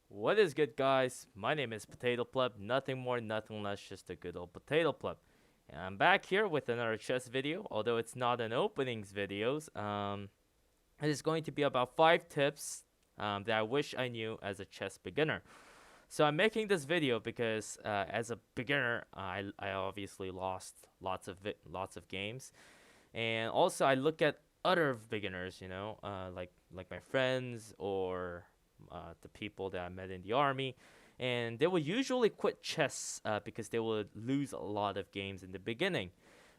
What is good, guys? My name is PotatoPleb, nothing more, nothing less, just a good old PotatoPleb. And I'm back here with another chess video, although it's not an openings videos. It is going to be about 5 tips that I wish I knew as a chess beginner. So I'm making this video because as a beginner, I obviously lost lots of games, and also I look at other beginners, like my friends or the people that I met in the army, and they would usually quit chess because they would lose a lot of games in the beginning.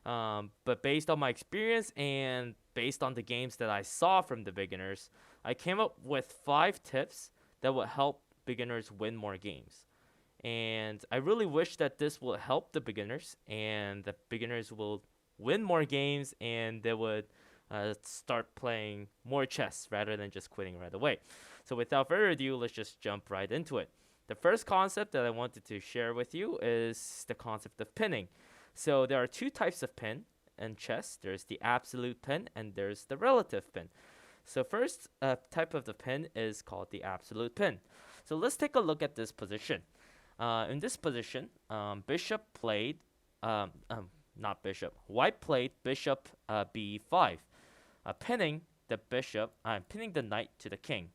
But based on my experience and based on the games that I saw from the beginners, I came up with 5 tips that would help beginners win more games. And I really wish that this will help the beginners and the beginners will win more games and they would start playing more chess rather than just quitting right away. So without further ado, let's just jump right into it. The first concept that I wanted to share with you is the concept of pinning. So there are 2 types of pin in chess. There's the absolute pin and there's the relative pin. So first type of the pin is called the absolute pin. So let's take a look at this position. In this position, bishop played, not bishop, white played bishop b5, pinning the bishop, pinning the knight to the king.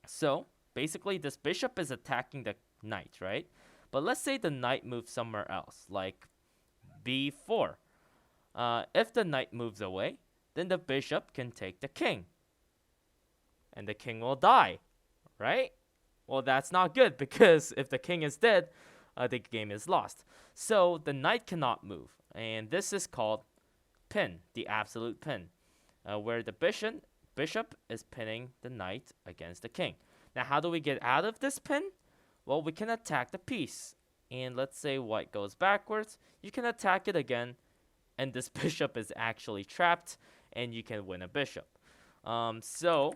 So basically, this bishop is attacking the knight, right? But let's say the knight moves somewhere else, like b4. If the knight moves away, then the bishop can take the king, and the king will die, right? Well, that's not good because if the king is dead, the game is lost. So the knight cannot move, and this is called pin, the absolute pin, where the bishop is pinning the knight against the king. Now, how do we get out of this pin? Well, we can attack the piece, and let's say white goes backwards. You can attack it again, and this bishop is actually trapped, and you can win a bishop. So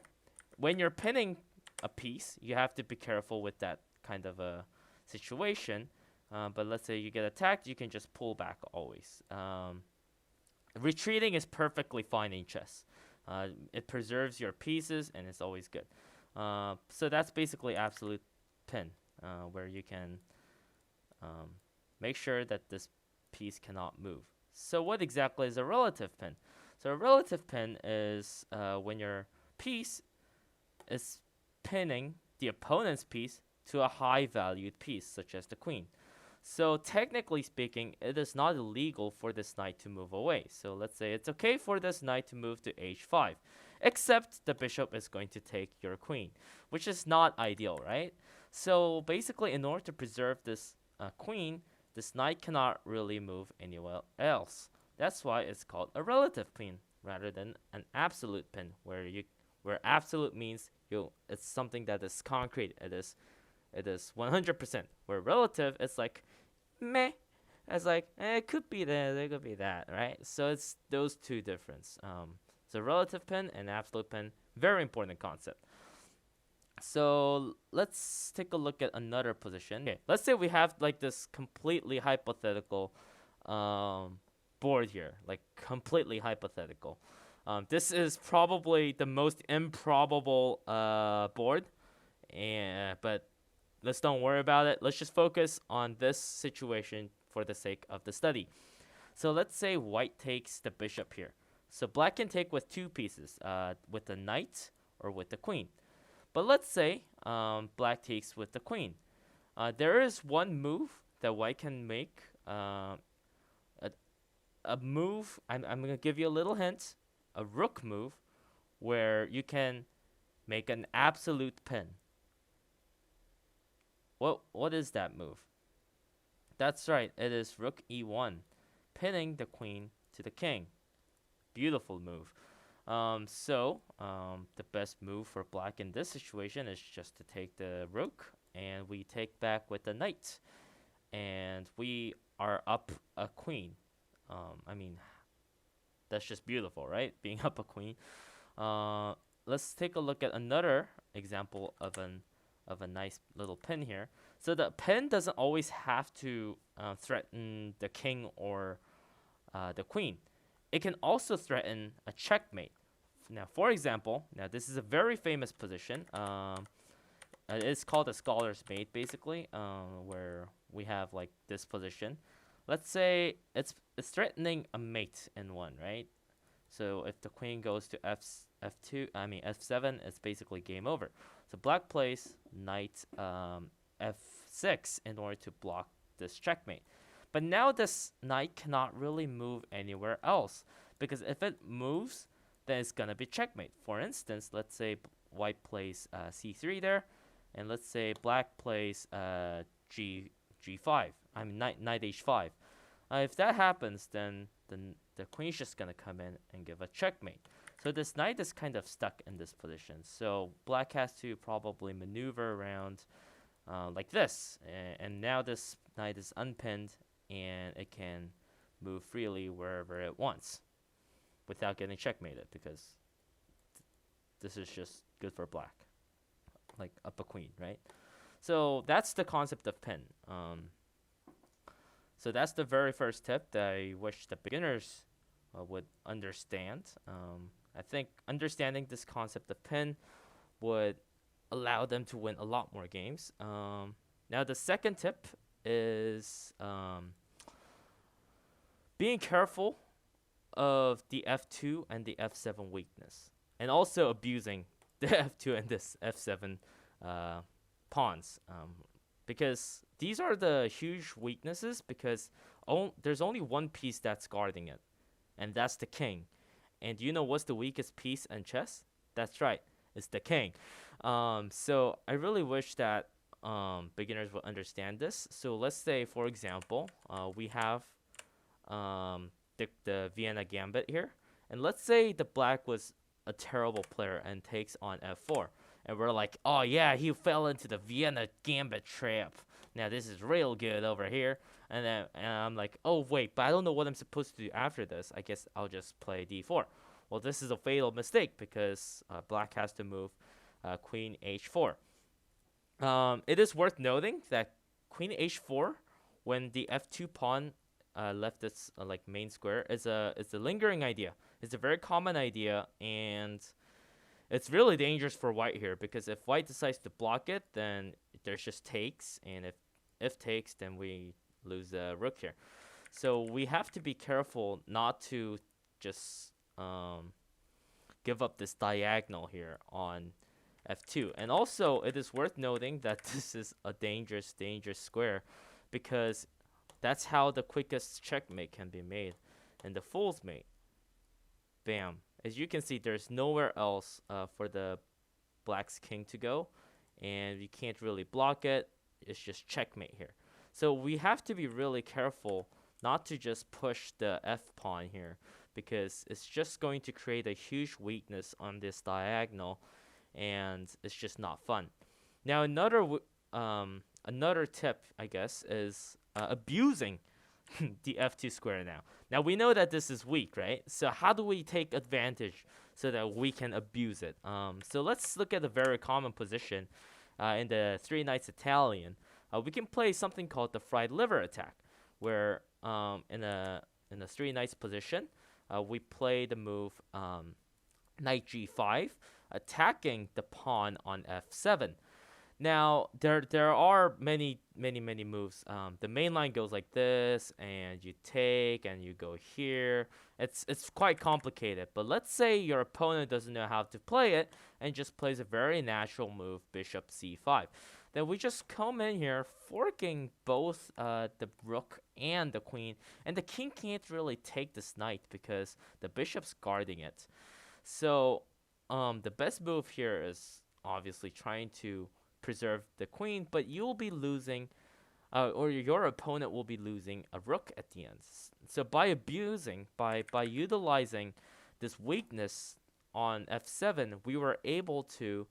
when you're pinning a piece, you have to be careful with that kind of a situation. But let's say you get attacked, you can just pull back always. Retreating is perfectly fine in chess. It preserves your pieces and it's always good. So that's basically absolute pin, where you can make sure that this piece cannot move. So what exactly is a relative pin? So a relative pin is when your piece is pinning the opponent's piece to a high valued piece, such as the queen. So technically speaking, it is not illegal for this knight to move away. So let's say it's okay for this knight to move to h5, except the bishop is going to take your queen, which is not ideal, right? So basically, in order to preserve this queen, this knight cannot really move anywhere else. That's why it's called a relative pin rather than an absolute pin, where absolute means it's something that is concrete. It is 100%. Where relative, it's like meh. It's like it could be that, it could be that, right? So it's those two difference. So relative pin and absolute pin, very important concept. So let's take a look at another position. Okay, let's say we have like this completely hypothetical board here, like completely hypothetical. This is probably the most improbable board, but let's don't worry about it. Let's just focus on this situation for the sake of the study. So let's say white takes the bishop here. So black can take with 2 pieces, with the knight or with the queen. But let's say black takes with the queen. There is one move that white can make. A move, I'm going to give you a little hint. A rook move where you can make an absolute pin. What is that move? That's right, it is rook e1, pinning the queen to the king. Beautiful move. The best move for black in this situation is just to take the rook, and we take back with the knight, and we are up a queen. That's just beautiful, right? Being up a queen. Let's take a look at another example of a nice little pin here. So the pin doesn't always have to threaten the king or the queen. It can also threaten a checkmate. Now, for example, this is a very famous position. it's called a scholar's mate basically, where we have like this position. Let's say it's threatening a mate in one, right? So if the queen goes to f2, I mean f7, it's basically game over. So black plays knight f6 in order to block this checkmate. But now this knight cannot really move anywhere else, because if it moves, then it's gonna be checkmate. For instance, let's say white plays c3 there, and let's say black plays g5. I mean knight h5. If that happens, then the queen's just gonna come in and give a checkmate. So this knight is kind of stuck in this position. So black has to probably maneuver around like this, and now this knight is unpinned, and it can move freely wherever it wants without getting checkmated, because this is just good for black, like up a queen, right? So that's the concept of pin. So that's the very first tip that I wish the beginners would understand. I think understanding this concept of pin would allow them to win a lot more games. Now the second tip is being careful of the f2 and the f7 weakness, and also abusing the f2 and this f7 pawns, because these are the huge weaknesses, because there's only one piece that's guarding it, and that's the king. And do you know what's the weakest piece in chess? That's right, it's the king. So I really wish that beginners will understand this. So let's say, for example, we have the Vienna Gambit here, and let's say the black was a terrible player and takes on f4, and we're like, oh yeah, he fell into the Vienna Gambit trap. Now this is real good over here. And I'm like, oh wait, but I don't know what I'm supposed to do after this. I guess I'll just play d4. Well, this is a fatal mistake, because black has to move queen h4. It is worth noting that queen h4, when the f2 pawn left its like main square, is a lingering idea. It's a very common idea, and it's really dangerous for white here, because if white decides to block it, then there's just takes, and if takes, then we lose the rook here. So we have to be careful not to just give up this diagonal here on f2. And also, it is worth noting that this is a dangerous square, because that's how the quickest checkmate can be made. And the fool's mate, bam. As you can see, there's nowhere else for the black's king to go, and you can't really block it. It's just checkmate here. So we have to be really careful not to just push the f pawn here, because it's just going to create a huge weakness on this diagonal, and it's just not fun. Now another tip, I guess, is abusing the f2 square now. Now we know that this is weak, right? So how do we take advantage so that we can abuse it? So let's look at a very common position in the Three Knights Italian. We can play something called the fried liver attack, where in a Three Knights position, we play the move knight g5, attacking the pawn on f7. Now there are many moves. The main line goes like this, and you take and you go here. It's quite complicated, but let's say your opponent doesn't know how to play it and just plays a very natural move, bishop c5. Then we just come in here, forking both the rook and the queen, and the king can't really take this knight because the bishop's guarding it. So the best move here is obviously trying to preserve the queen, but you'll be losing, or your opponent will be losing a rook at the end. So by abusing, by utilizing this weakness on f7, we were able to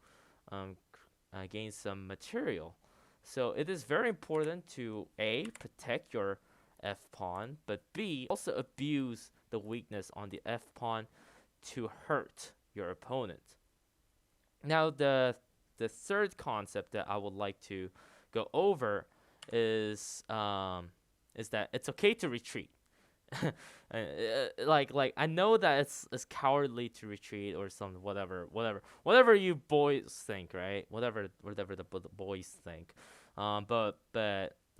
gain some material. So it is very important to A, protect your f pawn, but B, also abuse the weakness on the f pawn to hurt your opponent. Now the third concept that I would like to go over is that it's okay to retreat. Like I know that it's cowardly to retreat or some whatever you boys think, right? Whatever the boys think. But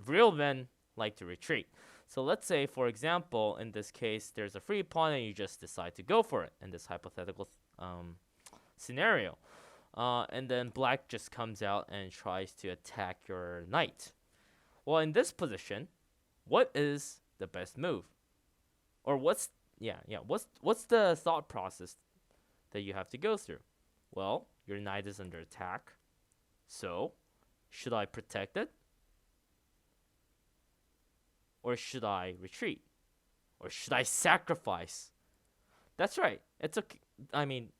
real men like to retreat. So let's say, for example, in this case, there's a free pawn and you just decide to go for it in this hypothetical scenario. And then black just comes out and tries to attack your knight. Well, in this position, what is the best move? Or what's the thought process that you have to go through? Well, your knight is under attack. So, should I protect it? Or should I retreat? Or should I sacrifice? That's right. It's okay. I mean,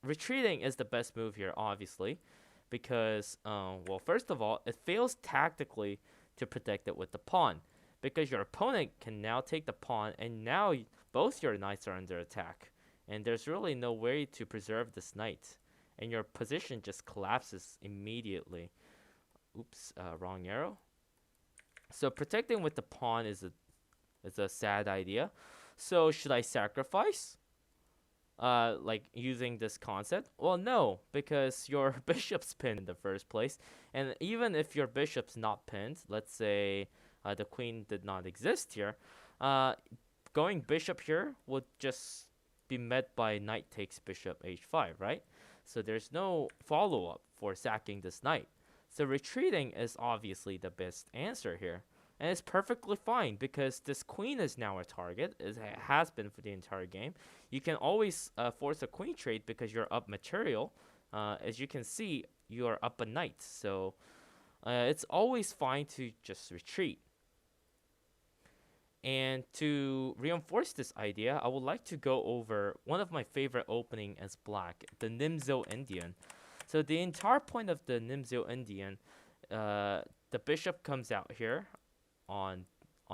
retreating is the best move here, obviously, because, well, first of all, it fails tactically to protect it with the pawn, because your opponent can now take the pawn, and now both your knights are under attack, and there's really no way to preserve this knight, and your position just collapses immediately. Oops, wrong arrow. So protecting with the pawn is a sad idea. So should I sacrifice? Like using this concept? Well, no, because your bishop's pinned in the first place, and even if your bishop's not pinned, let's say the queen did not exist here, going bishop here would just be met by knight takes bishop h5, right? So there's no follow-up for sacking this knight. So retreating is obviously the best answer here. And it's perfectly fine because this queen is now a target. It has been for the entire game. You can always force a queen trade because you're up material. As you can see, you are up a knight. So it's always fine to just retreat. And to reinforce this idea, I would like to go over one of my favorite opening as black, the Nimzo Indian. So the entire point of the Nimzo Indian, the bishop comes out here on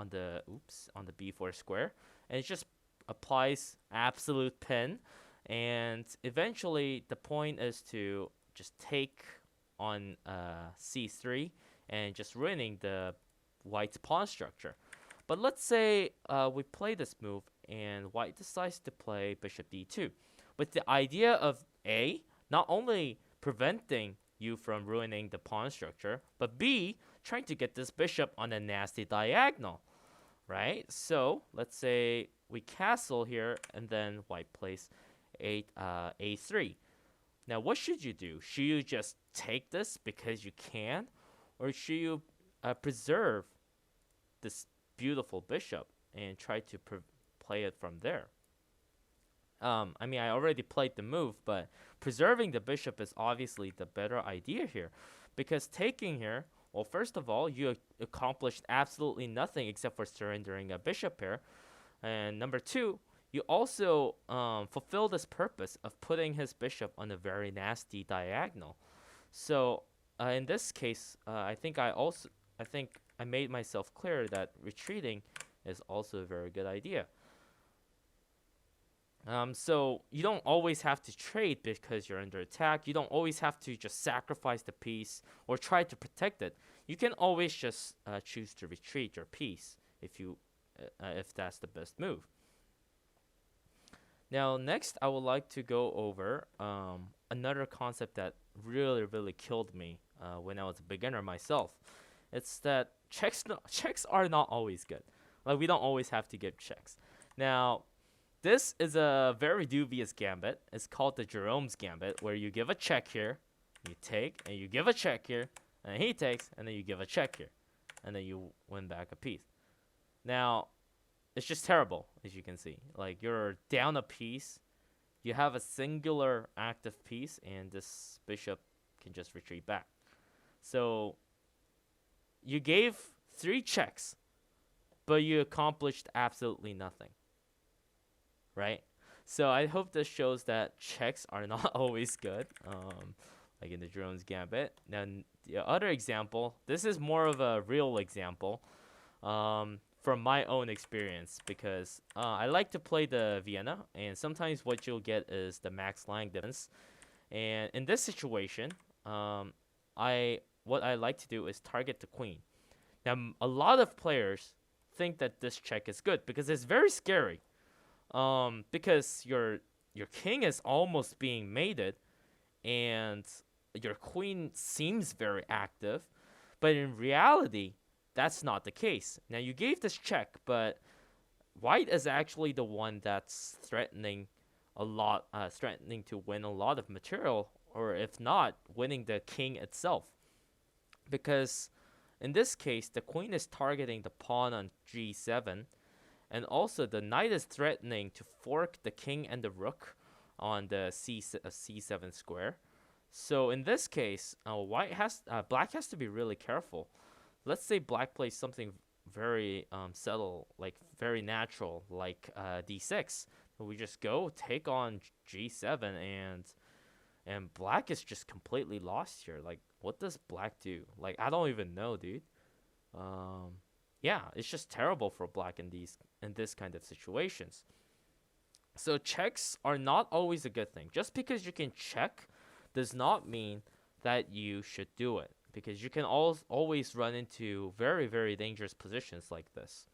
the b4 square, and it just applies absolute pin, and eventually the point is to just take on c3 and just ruining the white's pawn structure. But let's say we play this move and white decides to play bishop d2 with the idea of A, not only preventing you from ruining the pawn structure, but B, trying to get this bishop on a nasty diagonal, right? So let's say we castle here, and then white plays a3. Now, what should you do? Should you just take this because you can, or should you preserve this beautiful bishop and try to play it from there? I mean, I already played the move, but preserving the bishop is obviously the better idea here, because taking here, well, first of all, you accomplished absolutely nothing except for surrendering a bishop here, and number two, you also fulfill this purpose of putting his bishop on a very nasty diagonal. So in this case, I think I made myself clear that retreating is also a very good idea. So you don't always have to trade because you're under attack. You don't always have to just sacrifice the piece or try to protect it. You can always just choose to retreat your piece if that's the best move. Now, next, I would like to go over another concept that really killed me when I was a beginner myself. It's that checks are not always good. Like, we don't always have to give checks. Now, this is a very dubious gambit. It's called the Jerome's Gambit, where you give a check here, you take, and you give a check here, and he takes, and then you give a check here, and then you win back a piece. Now, it's just terrible, as you can see. Like, you're down a piece, you have a singular active piece, and this bishop can just retreat back. So, you gave 3 checks, but you accomplished absolutely nothing. Right? So I hope this shows that checks are not always good, like in the Jerome's Gambit. Now, the other example, this is more of a real example from my own experience, because I like to play the Vienna, and sometimes what you'll get is the max line difference. And in this situation, what I like to do is target the queen. Now, a lot of players think that this check is good because it's very scary. Because your king is almost being mated, and your queen seems very active, but in reality, that's not the case. Now you gave this check, but white is actually the one that's threatening a lot, threatening to win a lot of material, or if not, winning the king itself. Because in this case, the queen is targeting the pawn on g7, and also the knight is threatening to fork the king and the rook on the c7 square. So in this case, black has to be really careful. Let's say black plays something very subtle, like very natural, like d6. We just go take on g7, and black is just completely lost here. Like, what does black do? Like, I don't even know, dude. Yeah, it's just terrible for black in this kind of situations. So checks are not always a good thing. Just because you can check does not mean that you should do it, because you can always run into very, very dangerous positions like this.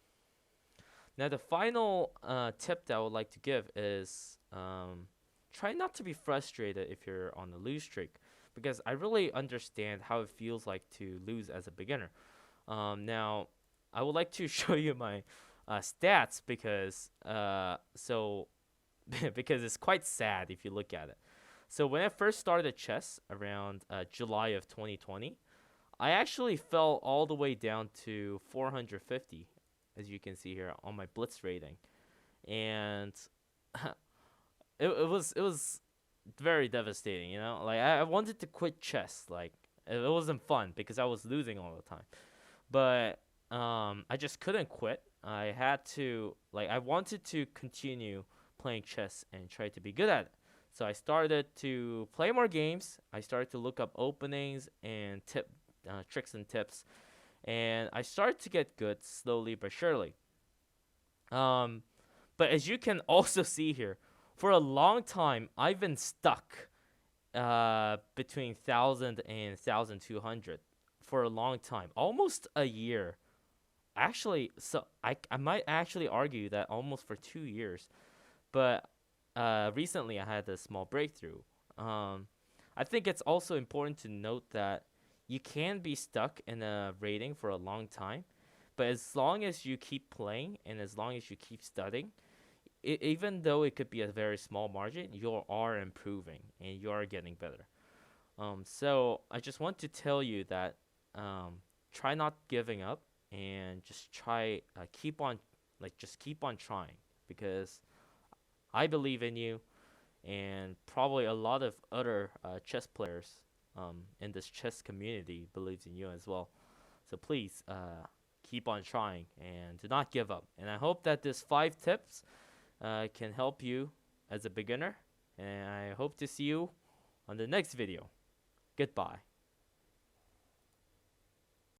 Now, the final tip that I would like to give is try not to be frustrated if you're on a lose streak, because I really understand how it feels like to lose as a beginner. Now, I would like to show you my stats because because it's quite sad if you look at it. So when I first started chess around July of 2020, I actually fell all the way down to 450, as you can see here on my Blitz rating, and it was very devastating. You know, like I wanted to quit chess. Like it wasn't fun because I was losing all the time, but I just couldn't quit. I had to, like, I wanted to continue playing chess and try to be good at it. So I started to play more games. I started to look up openings and tricks and tips, and I started to get good slowly but surely. But as you can also see here, for a long time I've been stuck between 1,000 and 1,200 for a long time, almost a year. Actually, so I might actually argue that almost for 2 years, but recently I had a small breakthrough. I think it's also important to note that you can be stuck in a rating for a long time, but as long as you keep playing and as long as you keep studying, even though it could be a very small margin, you are improving and you are getting better. So I just want to tell you that try not giving up and just try just keep on trying, because I believe in you, and probably a lot of other chess players in this chess community believes in you as well. So please keep on trying and do not give up. And I hope that this 5 tips can help you as a beginner. And I hope to see you on the next video. Goodbye.